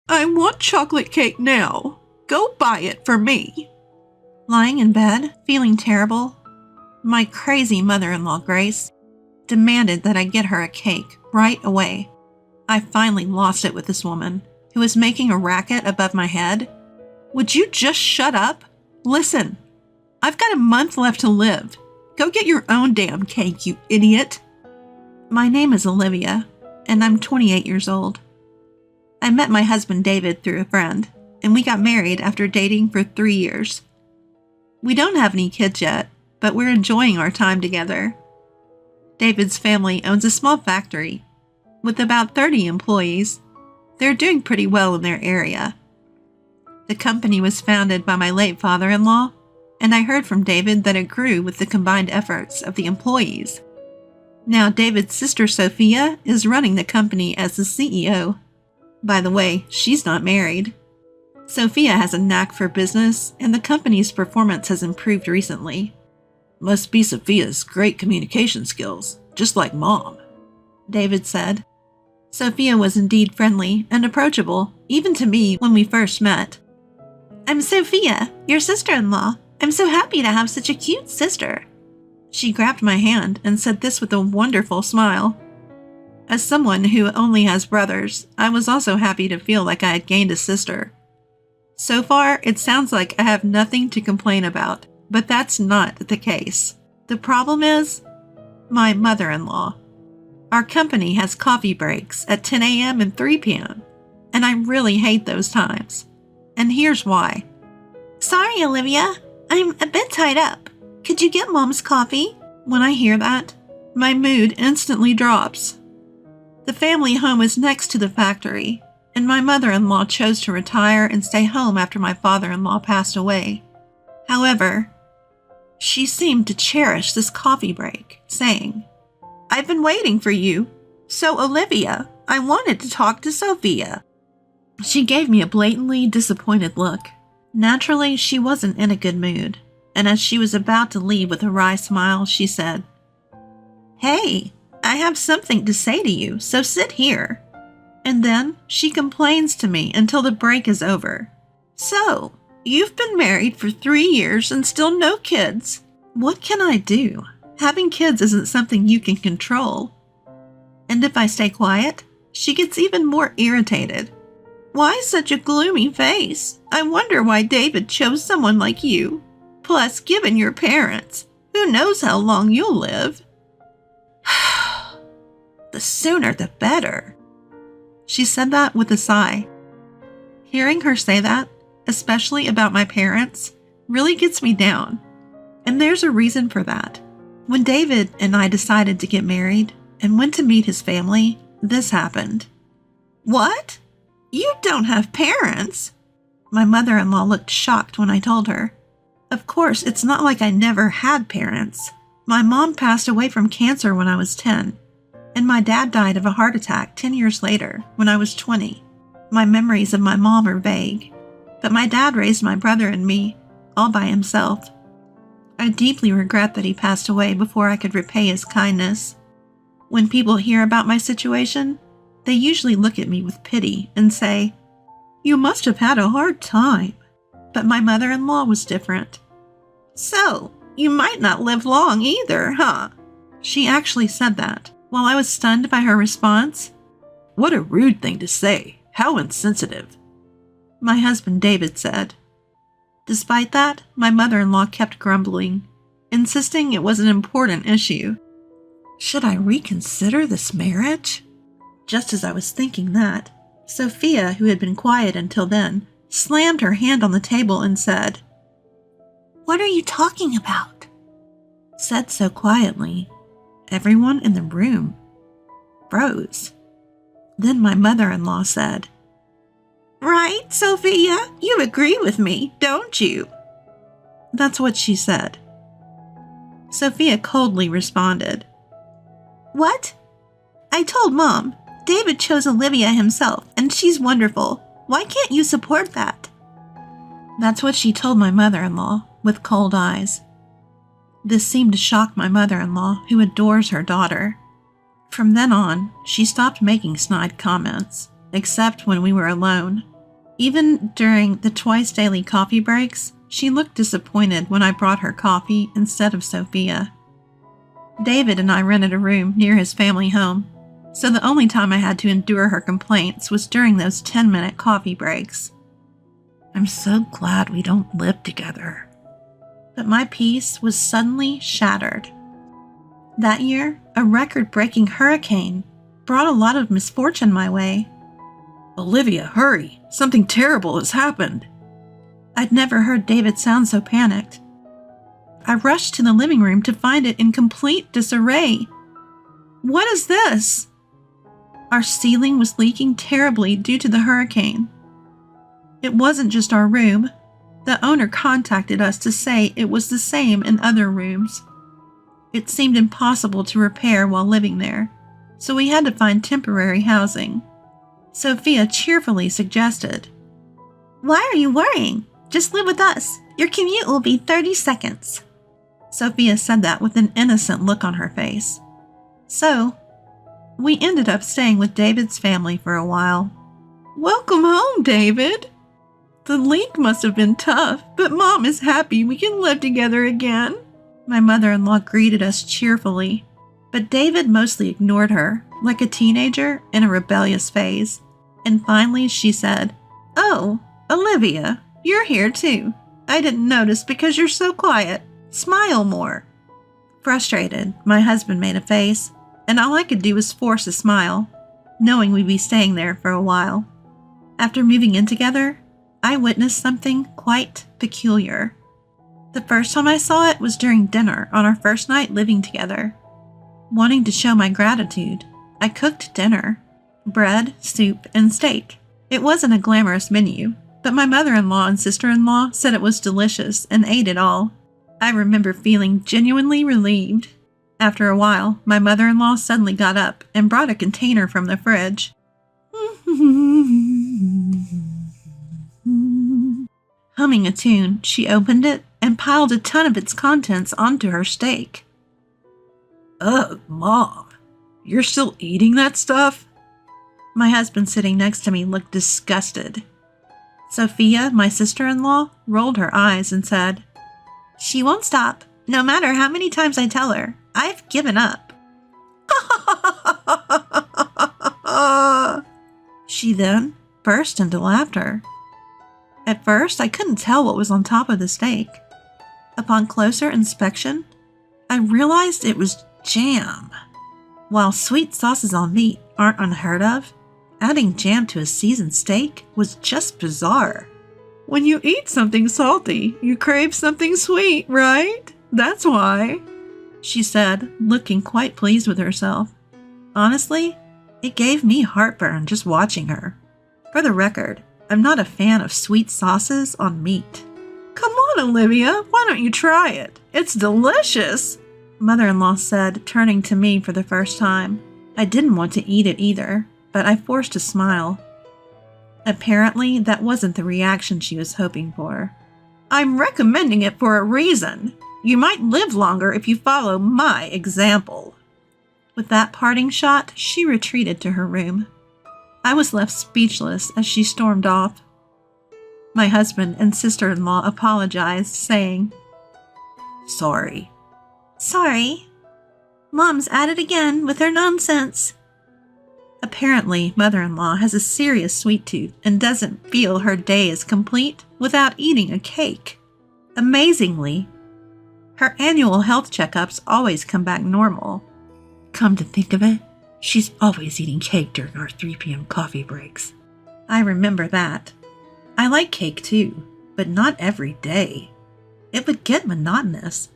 I want chocolate cake now. Go buy it for me. Lying in bed, feeling terrible, my crazy mother-in-law, Grace, demanded that I get her a cake right away. I finally lost it with this woman, who was making a racket above my head. Would you just shut up? Listen, I've got a month left to live. Go get your own damn cake, you idiot. My name is Olivia, and I'm 28 years old. I met my husband David through a friend, and we got married after dating for 3 years. We don't have any kids yet, but we're enjoying our time together. David's family owns a small factory with about 30 employees. They're doing pretty well in their area. The company was founded by my late father-in-law, and I heard from David that it grew with the combined efforts of the employees. Now David's sister Sophia is running the company as the CEO. By the way, she's not married. Sophia has a knack for business, and the company's performance has improved recently. Must be Sophia's great communication skills, just like Mom, David said. Sophia was indeed friendly and approachable, even to me when we first met. I'm Sophia, your sister-in-law. I'm so happy to have such a cute sister. She grabbed my hand and said this with a wonderful smile. As someone who only has brothers, I was also happy to feel like I had gained a sister. So far, it sounds like I have nothing to complain about, but that's not the case. The problem is my mother-in-law. Our company has coffee breaks at 10 a.m. and 3 p.m., and I really hate those times. And here's why. Sorry, Olivia. I'm a bit tied up. Could you get Mom's coffee? When I hear that, my mood instantly drops. The family home is next to the factory, and my mother-in-law chose to retire and stay home after my father-in-law passed away. However, she seemed to cherish this coffee break, saying, I've been waiting for you. So, Olivia, I wanted to talk to Sophia. She gave me a blatantly disappointed look. Naturally, she wasn't in a good mood, and as she was about to leave with a wry smile, she said, Hey, I have something to say to you, so sit here. And then she complains to me until the break is over. So, you've been married for 3 years and still no kids. What can I do? Having kids isn't something you can control. And if I stay quiet, she gets even more irritated. Why such a gloomy face? I wonder why David chose someone like you. Plus, given your parents, who knows how long you'll live? The sooner the better. She said that with a sigh. Hearing her say that, especially about my parents, really gets me down. And there's a reason for that. When David and I decided to get married and went to meet his family, this happened. What? You don't have parents? My mother-in-law looked shocked when I told her. Of course, it's not like I never had parents. My mom passed away from cancer when I was 10, and my dad died of a heart attack 10 years later when I was 20. My memories of my mom are vague, but my dad raised my brother and me all by himself. I deeply regret that he passed away before I could repay his kindness. When people hear about my situation, they usually look at me with pity and say, You must have had a hard time. But my mother-in-law was different. So, you might not live long either, huh? She actually said that. While I was stunned by her response, What a rude thing to say. How insensitive. My husband David said. Despite that, my mother-in-law kept grumbling, insisting it was an important issue. Should I reconsider this marriage? Just as I was thinking that, Sophia, who had been quiet until then, slammed her hand on the table and said, What are you talking about? Said so quietly, everyone in the room froze. Then my mother-in-law said, Right, Sophia, you agree with me, don't you? That's what she said. Sophia coldly responded, What? I told Mom, David chose Olivia himself, and she's wonderful. Why can't you support that? That's what she told my mother-in-law, with cold eyes. This seemed to shock my mother-in-law, who adores her daughter. From then on, she stopped making snide comments, except when we were alone. Even during the twice daily coffee breaks, she looked disappointed when I brought her coffee instead of Sophia. David and I rented a room near his family home, so the only time I had to endure her complaints was during those 10-minute coffee breaks. I'm so glad we don't live together. But my peace was suddenly shattered. That year, a record-breaking hurricane brought a lot of misfortune my way. Olivia, hurry! Something terrible has happened. I'd never heard David sound so panicked. I rushed to the living room to find it in complete disarray. What is this? Our ceiling was leaking terribly due to the hurricane. It wasn't just our room. The owner contacted us to say it was the same in other rooms. It seemed impossible to repair while living there, so we had to find temporary housing. Sophia cheerfully suggested, "Why are you worrying? Just live with us. Your commute will be 30 seconds. Sophia said that with an innocent look on her face. So, we ended up staying with David's family for a while. Welcome home, David. The leak must have been tough, but Mom is happy we can live together again. My mother-in-law greeted us cheerfully, but David mostly ignored her, like a teenager in a rebellious phase. And finally she said, "Oh, Olivia, you're here too. I didn't notice because you're so quiet. Smile more." Frustrated, my husband made a face, and all I could do was force a smile, knowing we'd be staying there for a while. After moving in together, I witnessed something quite peculiar. The first time I saw it was during dinner on our first night living together. Wanting to show my gratitude, I cooked dinner: bread, soup, and steak. It wasn't a glamorous menu, but my mother-in-law and sister-in-law said it was delicious and ate it all. I remember feeling genuinely relieved. After a while, my mother-in-law suddenly got up and brought a container from the fridge. Humming a tune, she opened it and piled a ton of its contents onto her steak. "Ugh, Mom, you're still eating that stuff?" My husband sitting next to me looked disgusted. Sophia, my sister-in-law, rolled her eyes and said, "She won't stop, no matter how many times I tell her. I've given up." She then burst into laughter. At first, I couldn't tell what was on top of the steak. Upon closer inspection, I realized it was jam. While sweet sauces on meat aren't unheard of, adding jam to a seasoned steak was just bizarre. "When you eat something salty, you crave something sweet, right? That's why," she said, looking quite pleased with herself. Honestly, it gave me heartburn just watching her. For the record, I'm not a fan of sweet sauces on meat. "Come on, Olivia, why don't you try it? It's delicious," Mother-in-law said, turning to me for the first time. I didn't want to eat it either, but I forced a smile. Apparently, that wasn't the reaction she was hoping for. "I'm recommending it for a reason. You might live longer if you follow my example." With that parting shot, she retreated to her room. I was left speechless as she stormed off. My husband and sister-in-law apologized, saying, "Sorry." "Sorry. Mom's at it again with her nonsense." Apparently, mother-in-law has a serious sweet tooth and doesn't feel her day is complete without eating a cake. Amazingly, her annual health checkups always come back normal. Come to think of it, she's always eating cake during our 3 p.m. coffee breaks. I remember that. I like cake too, but not every day. It would get monotonous.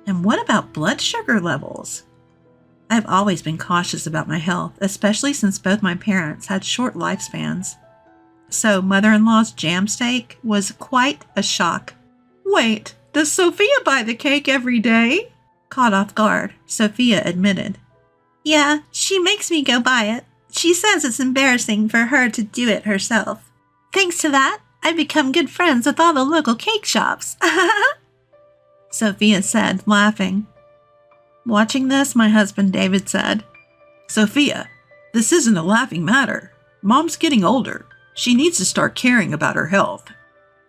And what about blood sugar levels? I've always been cautious about my health, especially since both my parents had short lifespans. So mother-in-law's jam steak was quite a shock. "Wait, does Sophia buy the cake every day?" Caught off guard, Sophia admitted. "Yeah, she makes me go buy it. She says it's embarrassing for her to do it herself. Thanks to that, I've become good friends with all the local cake shops." Sophia said, laughing. Watching this, my husband David said, "Sophia, this isn't a laughing matter. Mom's getting older. She needs to start caring about her health.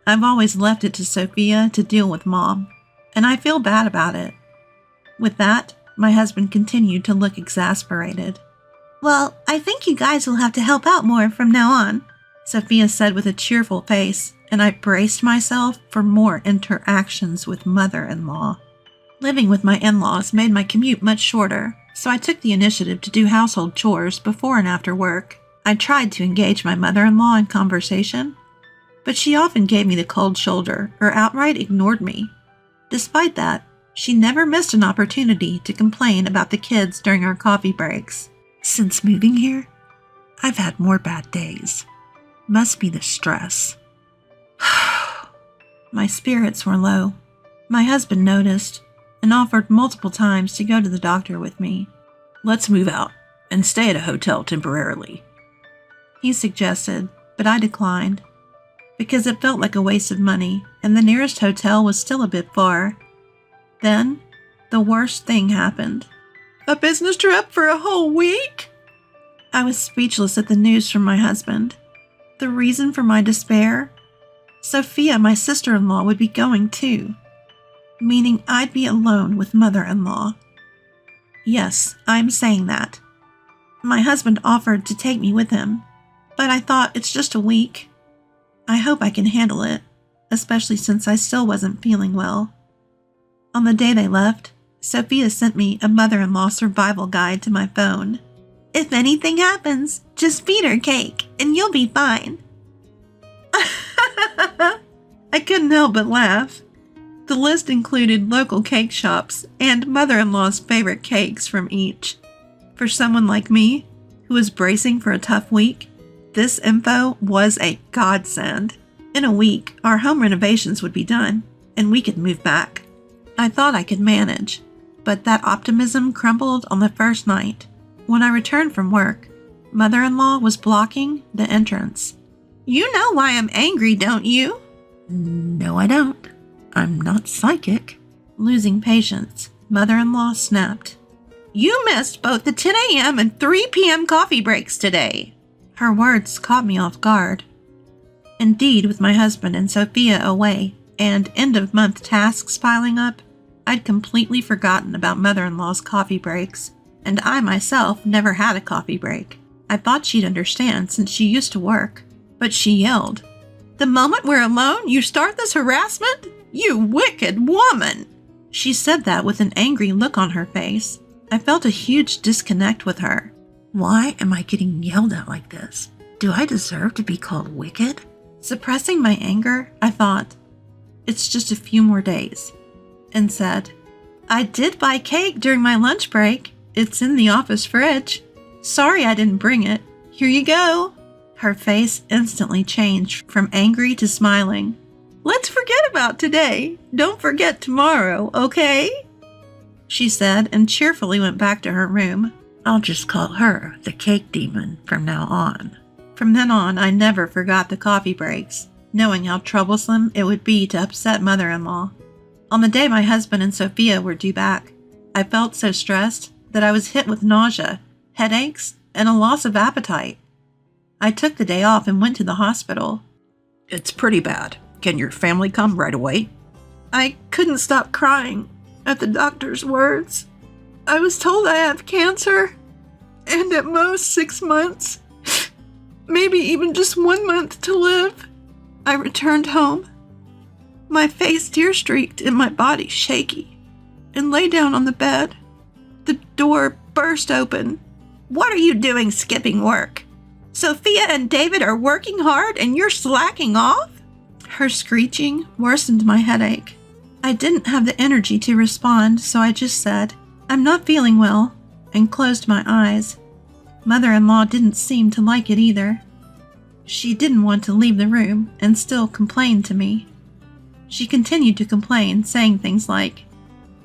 I've always left it to Sophia to deal with Mom, and I feel bad about it. With that, my husband continued to look exasperated. Well, I think you guys will have to help out more from now on, Sophia said with a cheerful face, and I braced myself for more interactions with mother-in-law. Living with my in-laws made my commute much shorter, so I took the initiative to do household chores before and after work. I tried to engage my mother-in-law in conversation, but she often gave me the cold shoulder or outright ignored me. Despite that, she never missed an opportunity to complain about the kids during our coffee breaks. Since moving here, I've had more bad days. Must be the stress. My spirits were low. My husband noticed and offered multiple times to go to the doctor with me. Let's move out and stay at a hotel temporarily, he suggested, but I declined because it felt like a waste of money and the nearest hotel was still a bit far. Then, the worst thing happened. A business trip for a whole week? I was speechless at the news from my husband. The reason for my despair? Sophia, my sister-in-law, would be going too, meaning I'd be alone with mother-in-law. Yes, I'm saying that. My husband offered to take me with him, but I thought it's just a week. I hope I can handle it, especially since I still wasn't feeling well. On the day they left, Sophia sent me a mother-in-law survival guide to my phone. If anything happens, just feed her cake and you'll be fine. I couldn't help but laugh. The list included local cake shops and mother-in-law's favorite cakes from each. For someone like me, who was bracing for a tough week, this info was a godsend. In a week, our home renovations would be done, and we could move back. I thought I could manage, but that optimism crumbled on the first night. When I returned from work, mother-in-law was blocking the entrance. You know why I'm angry, don't you? No, I don't. I'm not psychic. Losing patience, mother-in-law snapped. You missed both the 10 a.m. and 3 p.m. coffee breaks today. Her words caught me off guard. Indeed, with my husband and Sophia away and end-of-month tasks piling up, I'd completely forgotten about mother-in-law's coffee breaks, and I myself never had a coffee break. I thought she'd understand since she used to work, but she yelled, The moment we're alone, you start this harassment? You wicked woman! She said that with an angry look on her face. I felt a huge disconnect with her. Why am I getting yelled at like this? Do I deserve to be called wicked? Suppressing my anger, I thought, it's just a few more days, and said, I did buy cake during my lunch break. It's in the office fridge. Sorry I didn't bring it. Here you go. Her face instantly changed from angry to smiling. Let's forget about today. Don't forget tomorrow, okay? She said and cheerfully went back to her room. I'll just call her the cake demon from now on. From then on, I never forgot the coffee breaks, knowing how troublesome it would be to upset mother-in-law. On the day my husband and Sophia were due back, I felt so stressed that I was hit with nausea, headaches, and a loss of appetite. I took the day off and went to the hospital. It's pretty bad. Can your family come right away? I couldn't stop crying at the doctor's words. I was told I have cancer, and at most 6 months, maybe even just 1 month to live. I returned home, my face tear-streaked and my body shaky, and lay down on the bed. The door burst open. What are you doing skipping work? Sophia and David are working hard and you're slacking off? Her screeching worsened my headache. I didn't have the energy to respond, so I just said, I'm not feeling well, and closed my eyes. Mother-in-law didn't seem to like it either. She didn't want to leave the room and still complained to me. She continued to complain, saying things like,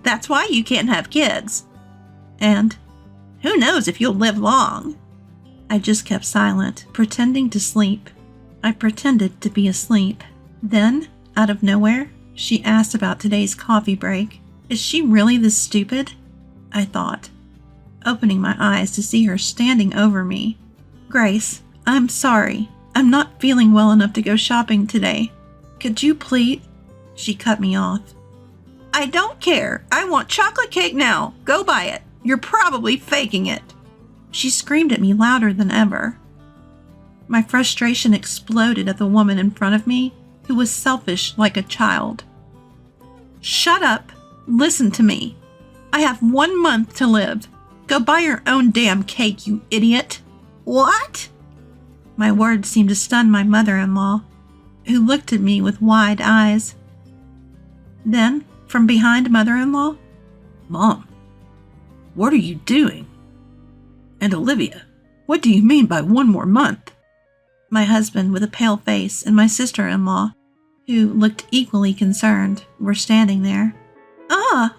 That's why you can't have kids. And, Who knows if you'll live long? I just kept silent, pretending to sleep. I pretended to be asleep. Then, out of nowhere, she asked about today's coffee break. Is she really this stupid? I thought, opening my eyes to see her standing over me. Grace, I'm sorry. I'm not feeling well enough to go shopping today. Could you please? She cut me off. I don't care. I want chocolate cake now. Go buy it. You're probably faking it. She screamed at me louder than ever. My frustration exploded at the woman in front of me who was selfish like a child. Shut up. Listen to me. I have 1 month to live. Go buy your own damn cake, you idiot. What? My words seemed to stun my mother-in-law, who looked at me with wide eyes. Then, from behind mother-in-law, Mom, what are you doing? And Olivia, what do you mean by 1 more month? My husband with a pale face and my sister-in-law, who looked equally concerned, were standing there.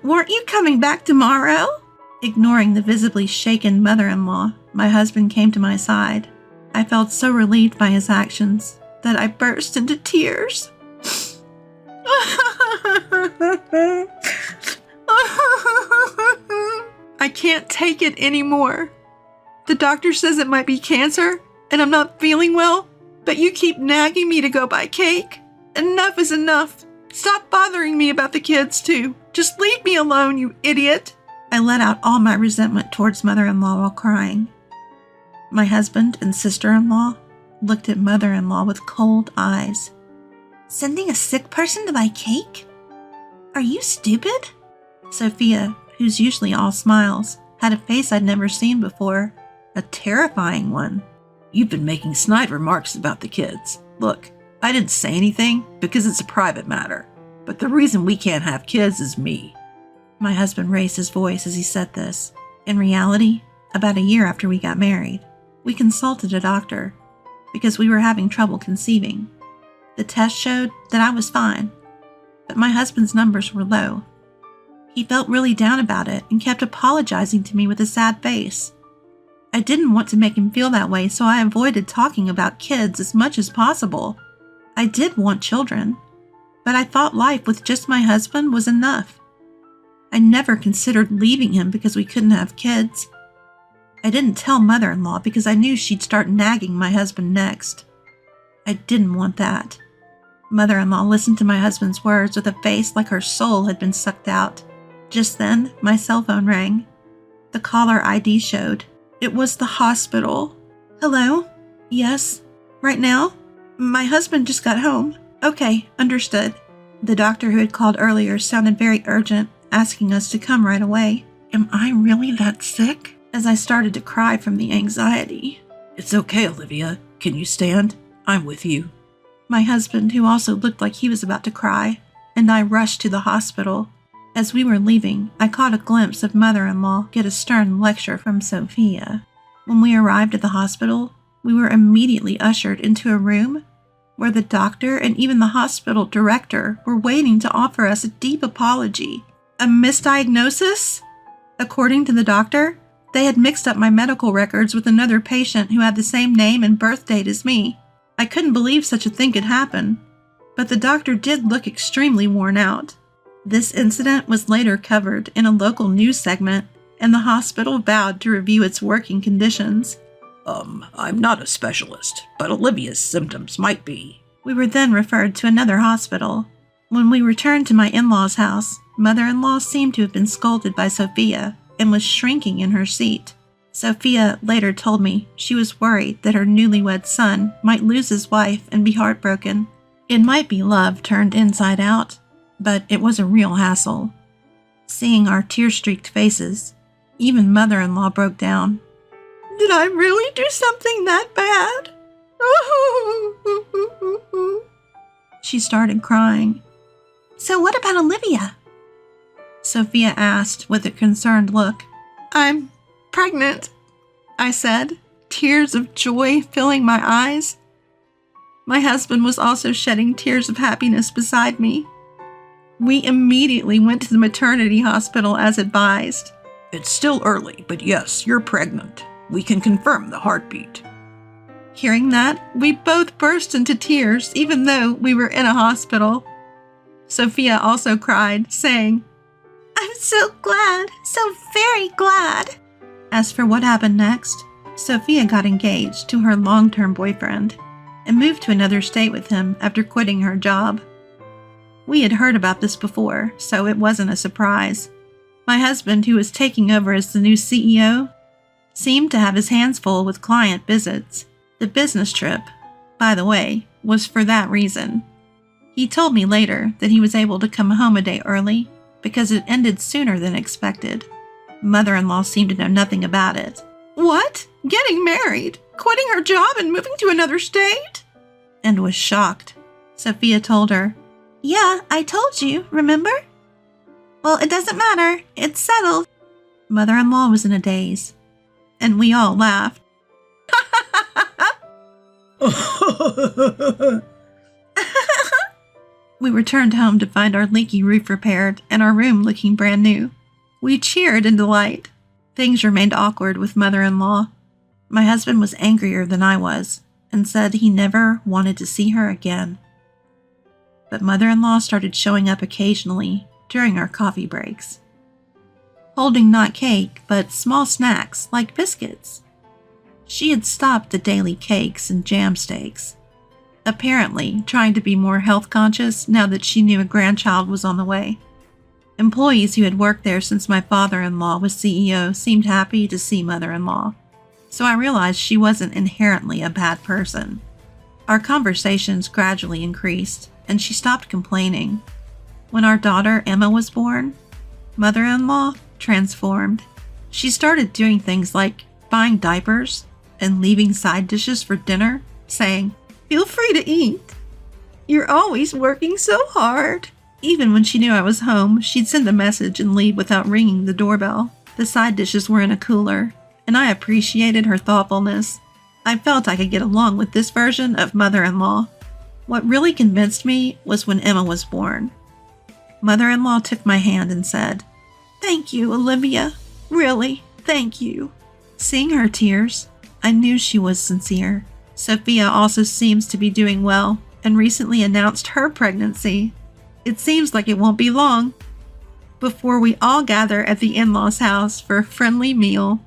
Weren't you coming back tomorrow? Ignoring the visibly shaken mother-in-law, my husband came to my side. I felt so relieved by his actions that I burst into tears. I can't take it anymore. The doctor says it might be cancer, and I'm not feeling well, but you keep nagging me to go buy cake. Enough is enough. Stop bothering me about the kids, too. Just leave me alone, you idiot. I let out all my resentment towards mother-in-law while crying. My husband and sister-in-law looked at mother-in-law with cold eyes. Sending a sick person to buy cake? Are you stupid? Sophia, who's usually all smiles, had a face I'd never seen before. A terrifying one. You've been making snide remarks about the kids. Look, I didn't say anything because it's a private matter, but the reason we can't have kids is me. My husband raised his voice as he said this. In reality, about a year after we got married, we consulted a doctor because we were having trouble conceiving. The test showed that I was fine, but my husband's numbers were low. He felt really down about it and kept apologizing to me with a sad face. I didn't want to make him feel that way, so I avoided talking about kids as much as possible. I did want children, but I thought life with just my husband was enough. I never considered leaving him because we couldn't have kids. I didn't tell mother-in-law because I knew she'd start nagging my husband next. I didn't want that. Mother-in-law listened to my husband's words with a face like her soul had been sucked out. Just then, my cell phone rang. The caller ID showed. It was the hospital. Hello? Yes? Right now? My husband just got home. Okay, understood. The doctor who had called earlier sounded very urgent, asking us to come right away. Am I really that sick? As I started to cry from the anxiety. It's okay, Olivia. Can you stand? I'm with you. My husband, who also looked like he was about to cry, and I rushed to the hospital. As we were leaving, I caught a glimpse of mother-in-law get a stern lecture from Sophia. When we arrived at the hospital, we were immediately ushered into a room where the doctor and even the hospital director were waiting to offer us a deep apology. A misdiagnosis? According to the doctor, they had mixed up my medical records with another patient who had the same name and birth date as me. I couldn't believe such a thing could happen, but the doctor did look extremely worn out. This incident was later covered in a local news segment, and the hospital vowed to review its working conditions. I'm not a specialist, but Olivia's symptoms might be. We were then referred to another hospital. When we returned to my in-law's house, mother-in-law seemed to have been scolded by Sophia and was shrinking in her seat. Sophia later told me she was worried that her newlywed son might lose his wife and be heartbroken. It might be love turned inside out, but it was a real hassle. Seeing our tear-streaked faces, even mother-in-law broke down. Did I really do something that bad? She started crying. So what about Olivia? Sophia asked with a concerned look. I'm pregnant, I said, tears of joy filling my eyes. My husband was also shedding tears of happiness beside me. We immediately went to the maternity hospital as advised. It's still early, but yes, you're pregnant. We can confirm the heartbeat. Hearing that, we both burst into tears, even though we were in a hospital. Sophia also cried, saying, I'm so glad, so very glad. As for what happened next, Sophia got engaged to her long-term boyfriend. and moved to another state with him after quitting her job. We had heard about this before, so it wasn't a surprise. My husband, who was taking over as the new CEO, seemed to have his hands full with client visits. The business trip, by the way, was for that reason. He told me later that he was able to come home a day early because it ended sooner than expected. Mother-in-law seemed to know nothing about it. What? Getting married? Quitting her job and moving to another state? And was shocked. Sophia told her, "Yeah, I told you, remember?" "Well, it doesn't matter. It's settled." Mother-in-law was in a daze, and we all laughed. We returned home to find our leaky roof repaired and our room looking brand new. We cheered in delight. Things remained awkward with mother-in-law. My husband was angrier than I was and said he never wanted to see her again. But mother-in-law started showing up occasionally during our coffee breaks, holding not cake, but small snacks like biscuits. She had stopped the daily cakes and jam steaks, apparently trying to be more health conscious now that she knew a grandchild was on the way. Employees who had worked there since my father-in-law was CEO seemed happy to see mother-in-law, so I realized she wasn't inherently a bad person. Our conversations gradually increased, and she stopped complaining. When our daughter Emma was born, mother-in-law transformed. She started doing things like buying diapers and leaving side dishes for dinner, saying, "Feel free to eat. You're always working so hard." Even when she knew I was home, she'd send a message and leave without ringing the doorbell. The side dishes were in a cooler, and I appreciated her thoughtfulness. I felt I could get along with this version of mother-in-law. What really convinced me was when Emma was born. Mother-in-law took my hand and said, "Thank you, Olivia. Really, thank you." Seeing her tears, I knew she was sincere. Sophia also seems to be doing well and recently announced her pregnancy. It seems like it won't be long before we all gather at the in-laws' house for a friendly meal